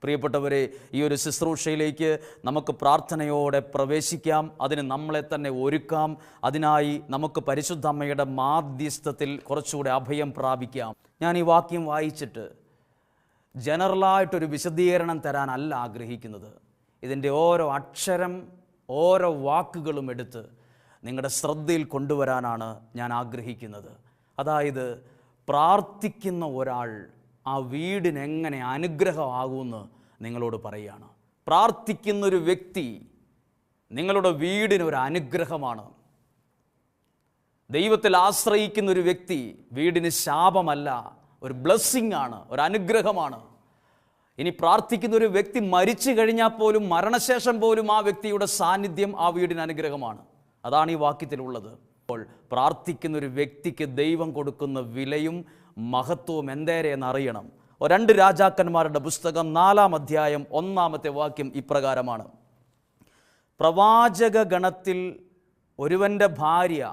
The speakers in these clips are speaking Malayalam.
പ്രിയപ്പെട്ടവരെ, ഈ ഒരു ശുശ്രൂഷയിലേക്ക് നമുക്ക് പ്രാർത്ഥനയോടെ പ്രവേശിക്കാം. അതിന് നമ്മളെ തന്നെ ഒരുക്കാം. അതിനായി നമുക്ക് പരിശുദ്ധ അമ്മയുടെ മാധ്യസ്ഥത്തിൽ കുറച്ചുകൂടെ അഭയം പ്രാപിക്കാം. ഞാൻ ഈ വാക്യം വായിച്ചിട്ട് ജനറലായിട്ടൊരു വിശദീകരണം തരാനല്ല ആഗ്രഹിക്കുന്നത്. ഇതിൻ്റെ ഓരോ അക്ഷരം, ഓരോ വാക്കുകളും എടുത്ത് നിങ്ങളുടെ ശ്രദ്ധയിൽ കൊണ്ടുവരാനാണ് ഞാൻ ആഗ്രഹിക്കുന്നത്. അതായത്, പ്രാർത്ഥിക്കുന്ന ഒരാൾ ആ വീടിനെങ്ങനെ അനുഗ്രഹമാകുമെന്ന് നിങ്ങളോട് പറയുകയാണ്. പ്രാർത്ഥിക്കുന്നൊരു വ്യക്തി നിങ്ങളുടെ വീടിനൊരു അനുഗ്രഹമാണ്. ദൈവത്തിൽ ആശ്രയിക്കുന്നൊരു വ്യക്തി വീടിന് ശാപമല്ല, ഒരു ബ്ലെസ്സിങ് ആണ്, ഒരു അനുഗ്രഹമാണ്. ഇനി പ്രാർത്ഥിക്കുന്നൊരു വ്യക്തി മരിച്ചു കഴിഞ്ഞാൽ പോലും, മരണശേഷം പോലും ആ വ്യക്തിയുടെ സാന്നിധ്യം ആ വീടിന് അനുഗ്രഹമാണ്. അതാണ് ഈ വാക്യത്തിലുള്ളത്. അപ്പോൾ പ്രാർത്ഥിക്കുന്നൊരു വ്യക്തിക്ക് ദൈവം കൊടുക്കുന്ന വിലയും മഹത്വവും എന്തേരെ എന്നറിയണം. 2 രാജാക്കന്മാരുടെ പുസ്തകം 4-ാം അധ്യായം 1-ാമത്തെ വാക്യം ഇപ്രകാരമാണ്: പ്രവാചക ഗണത്തിൽ ഒരുവൻ്റെ ഭാര്യ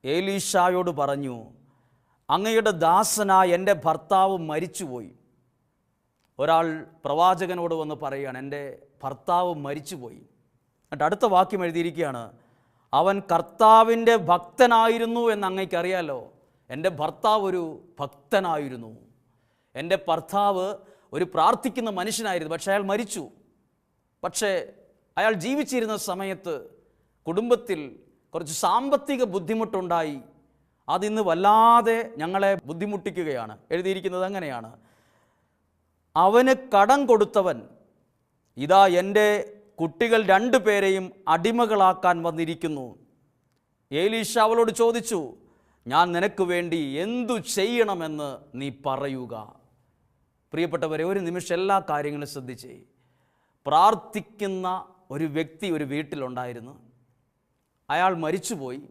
ഏലീശായോട് പറഞ്ഞു, അങ്ങയുടെ ദാസനായ എൻ്റെ ഭർത്താവ് മരിച്ചുപോയി. ഒരാൾ പ്രവാചകനോട് വന്ന് പറയുകയാണ്, എൻ്റെ ഭർത്താവ് മരിച്ചുപോയി. എന്നിട്ട് അടുത്ത വാക്യം എഴുതിയിരിക്കുകയാണ്, അവൻ കർത്താവിൻ്റെ ഭക്തനായിരുന്നു എന്ന് അങ്ങയ്ക്കറിയാലോ. എൻ്റെ ഭർത്താവ് ഒരു ഭക്തനായിരുന്നു, എൻ്റെ ഭർത്താവ് ഒരു പ്രാർത്ഥിക്കുന്ന മനുഷ്യനായിരുന്നു. പക്ഷേ അയാൾ മരിച്ചു. പക്ഷേ അയാൾ ജീവിച്ചിരുന്ന സമയത്ത് കുടുംബത്തിൽ കുറച്ച് സാമ്പത്തിക ബുദ്ധിമുട്ടുണ്ടായി. അതിന്ന് വല്ലാതെ ഞങ്ങളെ ബുദ്ധിമുട്ടിക്കുകയാണ്. എഴുതിയിരിക്കുന്നത് അങ്ങനെയാണ്: അവന് കടം കൊടുത്തവൻ ഇതാ എൻ്റെ കുട്ടികൾ 2 പേരെയും അടിമകളാക്കാൻ വന്നിരിക്കുന്നു. ഏലീശ അവളോട് ചോദിച്ചു, ഞാൻ നിനക്ക് വേണ്ടി എന്തു ചെയ്യണമെന്ന് നീ പറയുക. പ്രിയപ്പെട്ടവരെ, ഒരു നിമിഷം എല്ലാ കാര്യങ്ങളും ശ്രദ്ധിച്ചേ. പ്രാർത്ഥിക്കുന്ന ഒരു വ്യക്തി ഒരു വീട്ടിലുണ്ടായിരുന്നു. അയാൾ മരിച്ചുപോയി.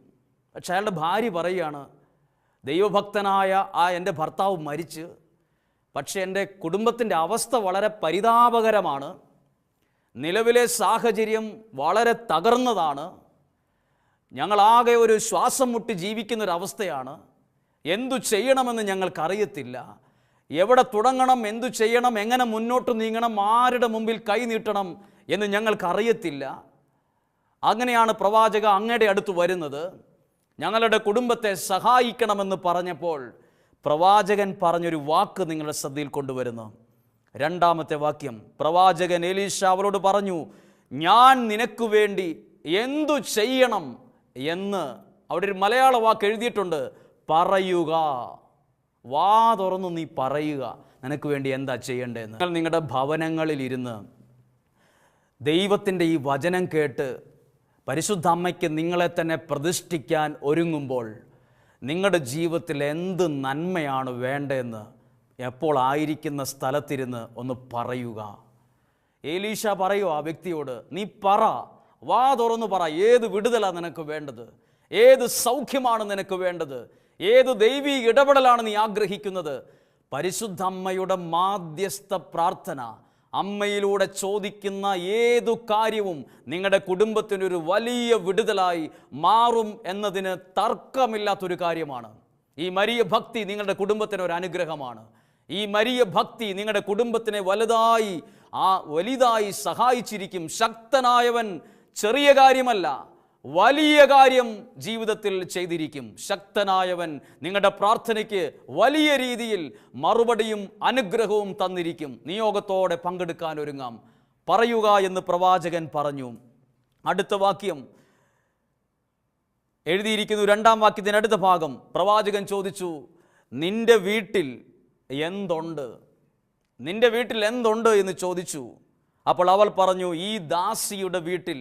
പക്ഷെ അയാളുടെ ഭാര്യ പറയുകയാണ്, ദൈവഭക്തനായ എൻ്റെ ഭർത്താവ് മരിച്ച്, പക്ഷേ എൻ്റെ കുടുംബത്തിൻ്റെ അവസ്ഥ വളരെ പരിതാപകരമാണ്. നിലവിലെ സാഹചര്യം വളരെ തകർന്നതാണ്. ഞങ്ങളാകെ ഒരു ശ്വാസം മുട്ടി ജീവിക്കുന്നൊരവസ്ഥയാണ്. എന്തു ചെയ്യണമെന്ന് ഞങ്ങൾക്കറിയത്തില്ല. എവിടെ തുടങ്ങണം, എന്തു ചെയ്യണം, എങ്ങനെ മുന്നോട്ട് നീങ്ങണം, ആരുടെ മുമ്പിൽ കൈ നീട്ടണം എന്ന് ഞങ്ങൾക്കറിയത്തില്ല. അങ്ങനെയാണ് പ്രവാചക അങ്ങയുടെ അടുത്ത് വരുന്നത്. ഞങ്ങളുടെ കുടുംബത്തെ സഹായിക്കണമെന്ന് പറഞ്ഞപ്പോൾ പ്രവാചകൻ പറഞ്ഞൊരു വാക്ക് നിങ്ങളുടെ ശ്രദ്ധയിൽ കൊണ്ടുവരുന്നു. 2-ാമത്തെ വാക്യം, പ്രവാചകൻ ഏലീശ അവളോട് പറഞ്ഞു, ഞാൻ നിനക്ക് വേണ്ടി എന്തു ചെയ്യണം എന്ന് അവിടെ ഒരു മലയാള വാക്ക് എഴുതിയിട്ടുണ്ട്. പറയുക. വാ തുറന്നു നീ പറയുക, നിനക്ക് വേണ്ടി എന്താ ചെയ്യേണ്ടതെന്ന്. നിങ്ങൾ നിങ്ങളുടെ ഭവനങ്ങളിലിരുന്ന് ദൈവത്തിൻ്റെ ഈ വചനം കേട്ട് പരിശുദ്ധ അമ്മയ്ക്ക് നിങ്ങളെ തന്നെ പ്രതിഷ്ഠിക്കാൻ ഒരുങ്ങുമ്പോൾ നിങ്ങളുടെ ജീവിതത്തിൽ എന്ത് നന്മയാണ് വേണ്ടതെന്ന് എപ്പോൾ ആയിരിക്കുന്ന സ്ഥലത്തിരുന്ന് ഒന്ന് പറയുക. ഏലീശ പറയുക ആ വ്യക്തിയോട്, നീ പറ, വാ തുറന്നു പറ. ഏത് വിടുതലാണ് നിനക്ക് വേണ്ടത്? ഏത് സൗഖ്യമാണ് നിനക്ക് വേണ്ടത്? ഏത് ദൈവീക ഇടപെടലാണ് നീ ആഗ്രഹിക്കുന്നത്? പരിശുദ്ധ അമ്മയുടെ മാധ്യസ്ഥ പ്രാർത്ഥന, അമ്മയിലൂടെ ചോദിക്കുന്ന ഏതു കാര്യവും നിങ്ങളുടെ കുടുംബത്തിനൊരു വലിയ വിടുതലായി മാറും എന്നതിന് തർക്കമില്ലാത്തൊരു കാര്യമാണ്. ഈ മരിയ ഭക്തി നിങ്ങളുടെ കുടുംബത്തിന് ഒരു അനുഗ്രഹമാണ്. ഈ മരിയ ഭക്തി നിങ്ങളുടെ കുടുംബത്തിനെ വലുതായി സഹായിച്ചിരിക്കും. ശക്തനായവൻ ചെറിയ കാര്യമല്ല, വലിയ കാര്യം ജീവിതത്തിൽ ചെയ്തിരിക്കും. ശക്തനായവൻ നിങ്ങളുടെ പ്രാർത്ഥനയ്ക്ക് വലിയ രീതിയിൽ മറുപടിയും അനുഗ്രഹവും തന്നിരിക്കും. നിയോഗത്തോടെ പങ്കെടുക്കാൻ ഒരുങ്ങാം. പറയുക എന്ന് പ്രവാചകൻ പറഞ്ഞു. അടുത്ത വാക്യം എഴുതിയിരിക്കുന്നു. 2-ാം വാക്യത്തിൻ്റെ അടുത്ത ഭാഗം പ്രവാചകൻ ചോദിച്ചു, നിന്റെ വീട്ടിൽ എന്തുണ്ട്? നിന്റെ വീട്ടിൽ എന്തുണ്ട് എന്ന് ചോദിച്ചു. അപ്പോൾ അവൾ പറഞ്ഞു, ഈ ദാസിയുടെ വീട്ടിൽ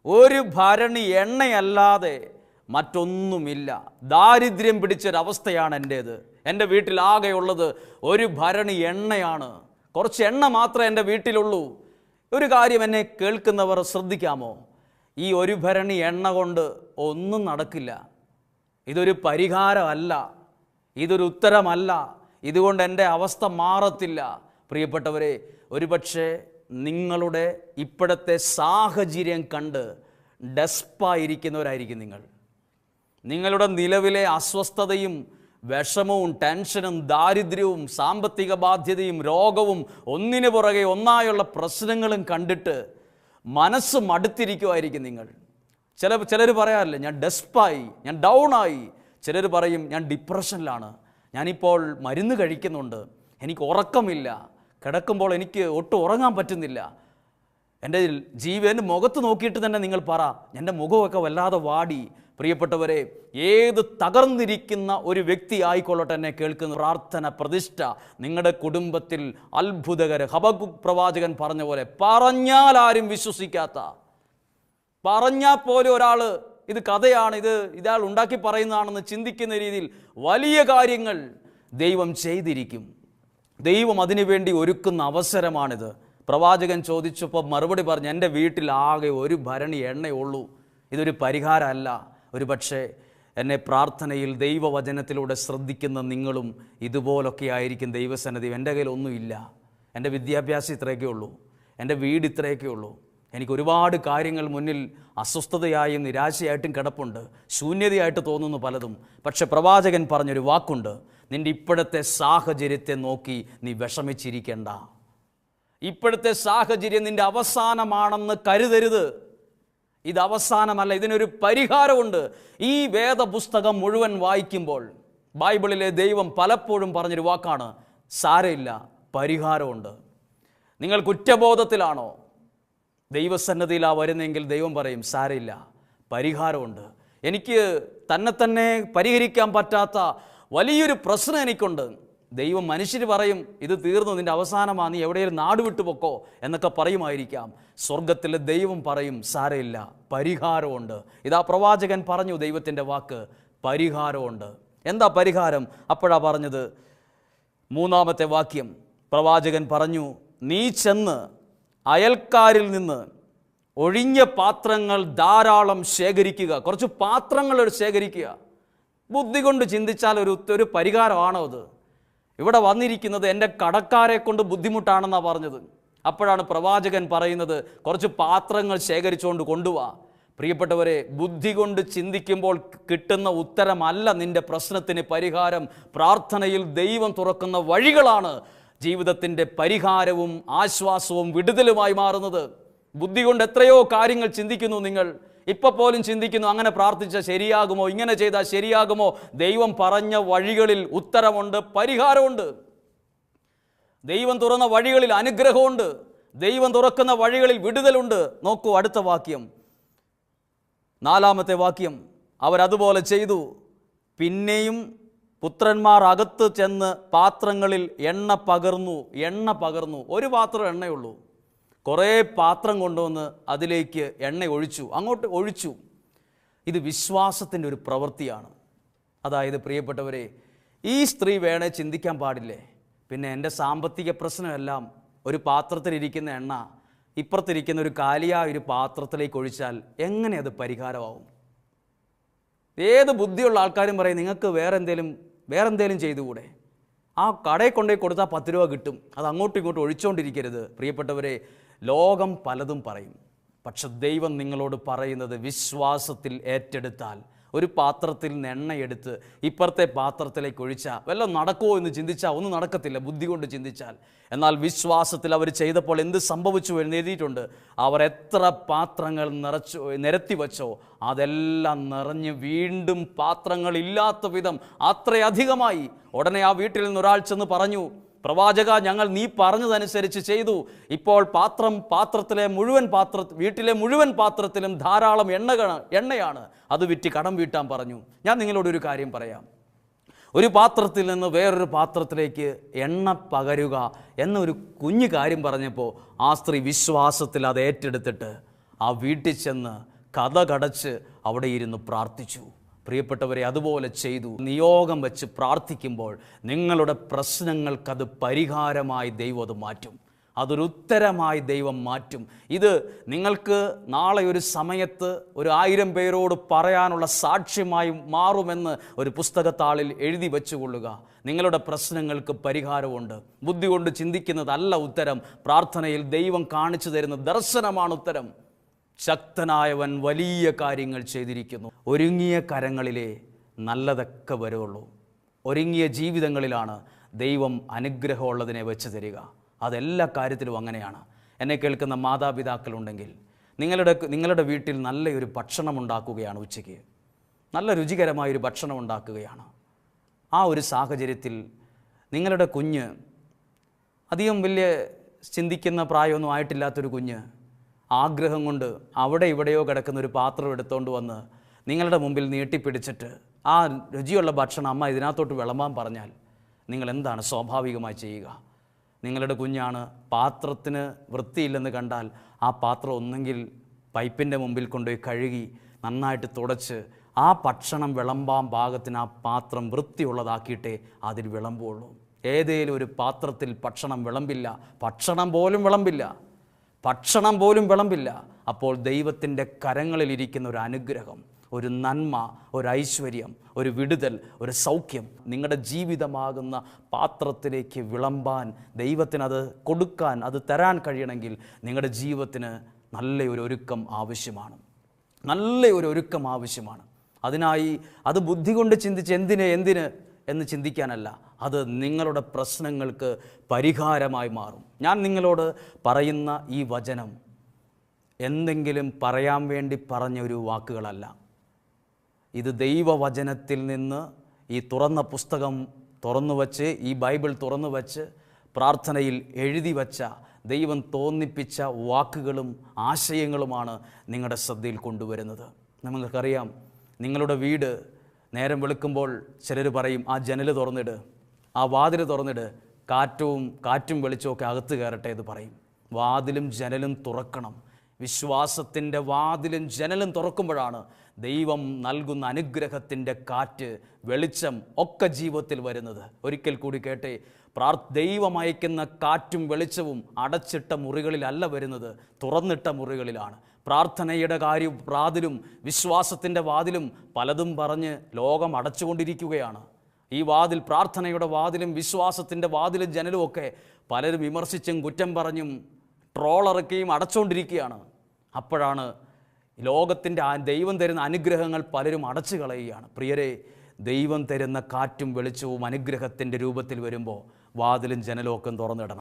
ഒരു ഭരണി എണ്ണയല്ലാതെ മറ്റൊന്നുമില്ല. ദാരിദ്ര്യം പിടിച്ചൊരവസ്ഥയാണ് എൻ്റേത്. എൻ്റെ വീട്ടിൽ ആകെയുള്ളത് ഒരു ഭരണി എണ്ണയാണ്. കുറച്ച് എണ്ണ മാത്രമേ എൻ്റെ വീട്ടിലുള്ളൂ. ഒരു കാര്യം എന്നെ കേൾക്കുന്നവർ ശ്രദ്ധിക്കാമോ? ഈ ഒരു ഭരണി എണ്ണ കൊണ്ട് ഒന്നും നടക്കില്ല. ഇതൊരു പരിഹാരമല്ല, ഇതൊരു ഉത്തരമല്ല. ഇതുകൊണ്ട് എൻ്റെ അവസ്ഥ മാറത്തില്ല. പ്രിയപ്പെട്ടവരെ, ഒരുപക്ഷെ നിങ്ങളുടെ ഇപ്പോഴത്തെ സാഹചര്യം കണ്ട് ഡെസ്പായിരിക്കുന്നവരായിരിക്കും നിങ്ങൾ. നിങ്ങളുടെ നിലവിലെ അസ്വസ്ഥതയും വിഷമവും ടെൻഷനും ദാരിദ്ര്യവും സാമ്പത്തിക ബാധ്യതയും രോഗവും ഒന്നിനു പുറകെ ഒന്നായുള്ള പ്രശ്നങ്ങളും കണ്ടിട്ട് മനസ്സ് മടുത്തിരിക്കുമായിരിക്കും നിങ്ങൾ. ചിലർ പറയാറില്ല, ഞാൻ ഡെസ്പായി, ഞാൻ ഡൗണായി. ചിലർ പറയും, ഞാൻ ഡിപ്രഷനിലാണ്, ഞാനിപ്പോൾ മരുന്ന് കഴിക്കുന്നുണ്ട്, എനിക്ക് ഉറക്കമില്ല, കിടക്കുമ്പോൾ എനിക്ക് ഒട്ടും ഉറങ്ങാൻ പറ്റുന്നില്ല. എൻ്റെ ജീവൻ്റെ മുഖത്ത് നോക്കിയിട്ട് തന്നെ നിങ്ങൾ പറ, എൻ്റെ മുഖമൊക്കെ വല്ലാതെ വാടി. പ്രിയപ്പെട്ടവരെ, ഏത് തകർന്നിരിക്കുന്ന ഒരു വ്യക്തി ആയിക്കൊള്ളട്ടെ എന്നെ കേൾക്കുന്ന പ്രാർത്ഥന പ്രതിഷ്ഠ നിങ്ങളുടെ കുടുംബത്തിൽ അത്ഭുതകര. ഹബക്കൂക്ക് പ്രവാചകൻ പറഞ്ഞ പോലെ, പറഞ്ഞാൽ ആരും വിശ്വസിക്കാത്ത, പറഞ്ഞാൽ പോലും ഒരാൾ ഇത് കഥയാണ്, ഇയാൾ ഉണ്ടാക്കി പറയുന്നതാണെന്ന് ചിന്തിക്കുന്ന രീതിയിൽ വലിയ കാര്യങ്ങൾ ദൈവം ചെയ്തിരിക്കും. ദൈവം അതിനുവേണ്ടി ഒരുക്കുന്ന അവസരമാണിത്. പ്രവാചകൻ ചോദിച്ചപ്പോൾ മറുപടി പറഞ്ഞു, എൻ്റെ വീട്ടിൽ ആകെ ഒരു ഭരണി എണ്ണയുള്ളൂ, ഇതൊരു പരിഹാരമല്ല. ഒരു പക്ഷേ എന്നെ പ്രാർത്ഥനയിൽ ദൈവവചനത്തിലൂടെ ശ്രദ്ധിക്കുന്ന നിങ്ങളും ഇതുപോലൊക്കെ ആയിരിക്കും ദൈവസന്നിധി. എൻ്റെ കയ്യിലൊന്നുമില്ല, എൻ്റെ വിദ്യാഭ്യാസം ഇത്രയൊക്കെ ഉള്ളൂ, എൻ്റെ വീട് ഇത്രയൊക്കെ ഉള്ളൂ, എനിക്ക് ഒരുപാട് കാര്യങ്ങൾ മുന്നിൽ അസ്വസ്ഥതയായും നിരാശയായിട്ടും കിടപ്പുണ്ട്, ശൂന്യതയായിട്ട് തോന്നുന്നു പലതും. പക്ഷെ പ്രവാചകൻ പറഞ്ഞൊരു വാക്കുണ്ട്, നിൻ്റെ ഇപ്പോഴത്തെ സാഹചര്യത്തെ നോക്കി നീ വിഷമിച്ചിരിക്കേണ്ട. ഇപ്പോഴത്തെ സാഹചര്യം നിൻ്റെ അവസാനമാണെന്ന് കരുതരുത്. ഇത് അവസാനമല്ല, ഇതിനൊരു പരിഹാരമുണ്ട്. ഈ വേദപുസ്തകം മുഴുവൻ വായിക്കുമ്പോൾ ബൈബിളിലെ ദൈവം പലപ്പോഴും പറഞ്ഞൊരു വാക്കാണ്, സാരമില്ല, പരിഹാരമുണ്ട്. നിങ്ങൾ കുറ്റബോധത്തിലാണോ? ദൈവസന്നിധിയിലാണ് വരുന്നെങ്കിൽ ദൈവം പറയും, സാരമില്ല, പരിഹാരമുണ്ട്. എനിക്ക് തന്നെ പരിഹരിക്കാൻ പറ്റാത്ത വലിയൊരു പ്രശ്നം എനിക്കുണ്ട്. ദൈവം മനുഷ്യർ പറയും, ഇത് തീർന്നു, നിൻ്റെ അവസാനമാണ്, നീ എവിടെയും നാട് വിട്ടുപൊക്കോ എന്നൊക്കെ പറയുമായിരിക്കാം. സ്വർഗത്തിലെ ദൈവം പറയും, സാരമില്ല, പരിഹാരമുണ്ട്. ഇതാ പ്രവാചകൻ പറഞ്ഞു ദൈവത്തിൻ്റെ വാക്ക്, പരിഹാരമുണ്ട്. എന്താ പരിഹാരം? അപ്പോഴാ പറഞ്ഞത് 3-ാമത്തെ വാക്യം. പ്രവാചകൻ പറഞ്ഞു, നീ ചെന്ന് അയൽക്കാരിൽ നിന്ന് ഒഴിഞ്ഞ പാത്രങ്ങൾ ധാരാളം ശേഖരിക്കുക. കുറച്ച് പാത്രങ്ങൾ ശേഖരിക്കുക. ബുദ്ധി കൊണ്ട് ചിന്തിച്ചാൽ ഒരു പരിഹാരമാണോ അത്? ഇവിടെ വന്നിരിക്കുന്നത് എൻ്റെ കടക്കാരെ കൊണ്ട് ബുദ്ധിമുട്ടാണെന്നാണ് പറഞ്ഞത്. അപ്പോഴാണ് പ്രവാചകൻ പറയുന്നത്, കുറച്ച് പാത്രങ്ങൾ ശേഖരിച്ചുകൊണ്ട് കൊണ്ടുപോവാ. പ്രിയപ്പെട്ടവരെ, ബുദ്ധി കൊണ്ട് ചിന്തിക്കുമ്പോൾ കിട്ടുന്ന ഉത്തരമല്ല നിൻ്റെ പ്രശ്നത്തിന് പരിഹാരം. പ്രാർത്ഥനയിൽ ദൈവം തുറക്കുന്ന വഴികളാണ് ജീവിതത്തിൻ്റെ പരിഹാരവും ആശ്വാസവും വിടുതലുമായി മാറുന്നത്. ബുദ്ധി കൊണ്ട് എത്രയോ കാര്യങ്ങൾ ചിന്തിക്കുന്നു നിങ്ങൾ. ഇപ്പം പോലും ചിന്തിക്കുന്നു, അങ്ങനെ പ്രാർത്ഥിച്ചാൽ ശരിയാകുമോ, ഇങ്ങനെ ചെയ്താൽ ശരിയാകുമോ? ദൈവം പറഞ്ഞ വഴികളിൽ ഉത്തരമുണ്ട്, പരിഹാരമുണ്ട്. ദൈവം തുറന്ന വഴികളിൽ അനുഗ്രഹമുണ്ട്. ദൈവം തുറക്കുന്ന വഴികളിൽ വിടുതലുണ്ട്. നോക്കൂ അടുത്ത വാക്യം, 4-ാമത്തെ വാക്യം. അവരതുപോലെ ചെയ്തു. പിന്നെയും പുത്രന്മാർ അകത്ത് ചെന്ന് പാത്രങ്ങളിൽ എണ്ണ പകർന്നു. ഒരു പാത്രം എണ്ണയുള്ളൂ, കുറേ പാത്രം കൊണ്ടുവന്ന് അതിലേക്ക് എണ്ണ അങ്ങോട്ട് ഒഴിച്ചു. ഇത് വിശ്വാസത്തിൻ്റെ ഒരു പ്രവൃത്തിയാണ്. അതായത് പ്രിയപ്പെട്ടവരെ, ഈ സ്ത്രീ വേണേ ചിന്തിക്കാൻ പാടില്ലേ, പിന്നെ എൻ്റെ സാമ്പത്തിക പ്രശ്നമെല്ലാം ഒരു പാത്രത്തിലിരിക്കുന്ന എണ്ണ ഇപ്പുറത്തിരിക്കുന്ന ഒരു കാലിയായ ഒരു പാത്രത്തിലേക്ക് ഒഴിച്ചാൽ എങ്ങനെ അത് പരിഹാരമാവും? ഏത് ബുദ്ധിയുള്ള ആൾക്കാരും പറയും, നിങ്ങൾക്ക് വേറെ എന്തേലും ചെയ്തുകൂടെ? ആ കടയിൽ കൊണ്ടുപോയി കൊടുത്താൽ 10 രൂപ കിട്ടും, അത് അങ്ങോട്ടും ഇങ്ങോട്ടും ഒഴിച്ചുകൊണ്ടിരിക്കരുത്. പ്രിയപ്പെട്ടവരെ, ലോകം പലതും പറയും, പക്ഷെ ദൈവം നിങ്ങളോട് പറയുന്നത്, വിശ്വാസത്തിൽ ഏറ്റെടുത്താൽ ഒരു പാത്രത്തിൽ നിന്ന് എണ്ണയെടുത്ത് ഇപ്പുറത്തെ പാത്രത്തിലേക്ക് ഒഴിച്ചാൽ വല്ലതും നടക്കുമോ എന്ന് ചിന്തിച്ചാൽ ഒന്നും നടക്കത്തില്ല, ബുദ്ധി കൊണ്ട് ചിന്തിച്ചാൽ. എന്നാൽ വിശ്വാസത്തിൽ അവർ ചെയ്തപ്പോൾ എന്ത് സംഭവിച്ചു എന്ന് എഴുതിയിട്ടുണ്ട്. അവർ എത്ര പാത്രങ്ങൾ നിരത്തി വച്ചോ അതെല്ലാം നിറഞ്ഞ് വീണ്ടും പാത്രങ്ങൾ ഇല്ലാത്ത വിധം അത്രയധികമായി. ഉടനെ ആ വീട്ടിൽ നിന്ന് ഒരാൾ ചെന്ന് പറഞ്ഞു, പ്രവാചക, ഞങ്ങൾ നീ പറഞ്ഞതനുസരിച്ച് ചെയ്തു. ഇപ്പോൾ വീട്ടിലെ മുഴുവൻ പാത്രത്തിലും ധാരാളം എണ്ണയാണ്, അത് വിറ്റ് കടം വീട്ടാൻ പറഞ്ഞു. ഞാൻ നിങ്ങളോടൊരു കാര്യം പറയാം. ഒരു പാത്രത്തിൽ നിന്ന് വേറൊരു പാത്രത്തിലേക്ക് എണ്ണ പകരുക എന്നൊരു കുഞ്ഞു കാര്യം പറഞ്ഞപ്പോൾ ആ സ്ത്രീ വിശ്വാസത്തിൽ അത് ഏറ്റെടുത്തിട്ട് ആ വീട്ടിൽ ചെന്ന് കഥ കടച്ച് അവിടെ ഇരുന്ന് പ്രാർത്ഥിച്ചു. പ്രിയപ്പെട്ടവരെ, അതുപോലെ ചെയ്തു. നിയോഗം വെച്ച് പ്രാർത്ഥിക്കുമ്പോൾ നിങ്ങളുടെ പ്രശ്നങ്ങൾക്കത് പരിഹാരമായി ദൈവം അത് മാറ്റും, അതൊരു ഉത്തരമായി ദൈവം മാറ്റും. ഇത് നിങ്ങൾക്ക് നാളെ ഒരു സമയത്ത് 1000 പേരോട് പറയാനുള്ള സാക്ഷ്യമായി മാറുമെന്ന് ഒരു പുസ്തകത്താളിൽ എഴുതി വെച്ചുകൊള്ളുക. നിങ്ങളുടെ പ്രശ്നങ്ങൾക്ക് പരിഹാരമുണ്ട്. ബുദ്ധി കൊണ്ട് ചിന്തിക്കുന്നതല്ല ഉത്തരം, പ്രാർത്ഥനയിൽ ദൈവം കാണിച്ചു തരുന്ന ദർശനമാണ് ഉത്തരം. ശക്തനായവൻ വലിയ കാര്യങ്ങൾ ചെയ്തിരിക്കുന്നു. ഒരുങ്ങിയ കരങ്ങളിലേ നല്ലതൊക്കെ വരുള്ളൂ. ഒരുങ്ങിയ ജീവിതങ്ങളിലാണ് ദൈവം അനുഗ്രഹമുള്ളതിനെ വെച്ച് തരിക. അതെല്ലാ കാര്യത്തിലും അങ്ങനെയാണ്. എന്നെ കേൾക്കുന്ന മാതാപിതാക്കളുണ്ടെങ്കിൽ നിങ്ങളുടെ വീട്ടിൽ നല്ലൊരു ഭക്ഷണം ഉണ്ടാക്കുകയാണ്, ഉച്ചയ്ക്ക് നല്ല രുചികരമായൊരു ഭക്ഷണം ഉണ്ടാക്കുകയാണ്. ആ ഒരു സാഹചര്യത്തിൽ നിങ്ങളുടെ കുഞ്ഞ്, അധികം വലിയ ചിന്തിക്കുന്ന പ്രായമൊന്നും ആയിട്ടില്ലാത്തൊരു കുഞ്ഞ്, ആഗ്രഹം കൊണ്ട് അവിടെ ഇവിടെയോ കിടക്കുന്ന ഒരു പാത്രം എടുത്തുകൊണ്ട് വന്ന് നിങ്ങളുടെ മുമ്പിൽ നീട്ടിപ്പിടിച്ചിട്ട് ആ രുചിയുള്ള ഭക്ഷണം അമ്മ ഇതിനകത്തോട്ട് വിളമ്പാൻ പറഞ്ഞാൽ നിങ്ങൾ എന്താണ് സ്വാഭാവികമായി ചെയ്യുക? നിങ്ങളുടെ കുഞ്ഞാണ്, പാത്രത്തിന് വൃത്തിയില്ലെന്ന് കണ്ടാൽ ആ പാത്രം ഒന്നെങ്കിൽ പൈപ്പിൻ്റെ മുമ്പിൽ കൊണ്ടുപോയി കഴുകി നന്നായിട്ട് തുടച്ച് ആ ഭക്ഷണം വിളമ്പാൻ പാകത്തിന് ആ പാത്രം വൃത്തിയുള്ളതാക്കിയിട്ടേ അതിൽ വിളമ്പുള്ളൂ. ഏതേലും ഒരു പാത്രത്തിൽ ഭക്ഷണം വിളമ്പില്ല, ഭക്ഷണം പോലും വിളമ്പില്ല. അപ്പോൾ ദൈവത്തിൻ്റെ കരങ്ങളിലിരിക്കുന്ന ഒരു അനുഗ്രഹം, ഒരു നന്മ, ഒരു ഐശ്വര്യം, ഒരു വിടുതൽ, ഒരു സൗഖ്യം നിങ്ങളുടെ ജീവിതമാകുന്ന പാത്രത്തിലേക്ക് വിളമ്പാൻ, ദൈവത്തിനത് കൊടുക്കാൻ, അത് തരാൻ കഴിയണമെങ്കിൽ നിങ്ങളുടെ ജീവിതത്തിന് നല്ലൊരു ഒരുക്കം ആവശ്യമാണ്. അതിനായി അത് ബുദ്ധി കൊണ്ട് ചിന്തിച്ച് എന്തിന് എന്ന് ചിന്തിക്കാനല്ല, അത് നിങ്ങളുടെ പ്രശ്നങ്ങൾക്ക് പരിഹാരമായി മാറും. ഞാൻ നിങ്ങളോട് പറയുന്ന ഈ വചനം എന്തെങ്കിലും പറയാൻ വേണ്ടി പറഞ്ഞ ഒരു വാക്കുകളല്ല. ഇത് ദൈവവചനത്തിൽ നിന്ന് ഈ തുറന്ന പുസ്തകം തുറന്നു വച്ച്, ഈ ബൈബിൾ തുറന്നു വച്ച് പ്രാർത്ഥനയിൽ എഴുതി വച്ച, ദൈവം തോന്നിപ്പിച്ച വാക്കുകളും ആശയങ്ങളുമാണ് നിങ്ങളുടെ ശ്രദ്ധയിൽ കൊണ്ടുവരുന്നത്. നിങ്ങൾക്കറിയാം, നിങ്ങളുടെ വീട് നേരം വെളുക്കുമ്പോൾ ചിലർ പറയും, ആ ജനൽ തുറന്നിട്, ആ വാതിൽ തുറന്നിട്, കാറ്റും വെളിച്ചമൊക്കെ അകത്ത് കയറട്ടെ എന്ന് പറയും. വാതിലും ജനലും തുറക്കണം. വിശ്വാസത്തിൻ്റെ വാതിലും ജനലും തുറക്കുമ്പോഴാണ് ദൈവം നൽകുന്ന അനുഗ്രഹത്തിൻ്റെ കാറ്റ്, വെളിച്ചം ഒക്കെ ജീവിതത്തിൽ വരുന്നത്. ഒരിക്കൽ കൂടി കേട്ടെ, ദൈവം അയക്കുന്ന കാറ്റും വെളിച്ചവും അടച്ചിട്ട മുറികളിലല്ല വരുന്നത്, തുറന്നിട്ട മുറികളിലാണ്. പ്രാർത്ഥനയുടെ വാതിലും വിശ്വാസത്തിൻ്റെ വാതിലും പലതും പറഞ്ഞ് ലോകം അടച്ചുകൊണ്ടിരിക്കുകയാണ്. ഈ വാതിൽ, പ്രാർത്ഥനയുടെ വാതിലും വിശ്വാസത്തിൻ്റെ വാതിലും ജനലും ഒക്കെ പലരും വിമർശിച്ചും കുറ്റം പറഞ്ഞും ട്രോളിറക്കിയും അടച്ചുകൊണ്ടിരിക്കുകയാണ്. അപ്പോഴാണ് ലോകത്തിൻ്റെ ദൈവം തരുന്ന അനുഗ്രഹങ്ങൾ പലരും അടച്ചു കളയുകയാണ്. പ്രിയരെ, ദൈവം തരുന്ന കാറ്റും വെളിച്ചവും അനുഗ്രഹത്തിൻ്റെ രൂപത്തിൽ വരുമ്പോൾ വാതിലും ജനലും ഒക്കെ തുറന്നിടണം.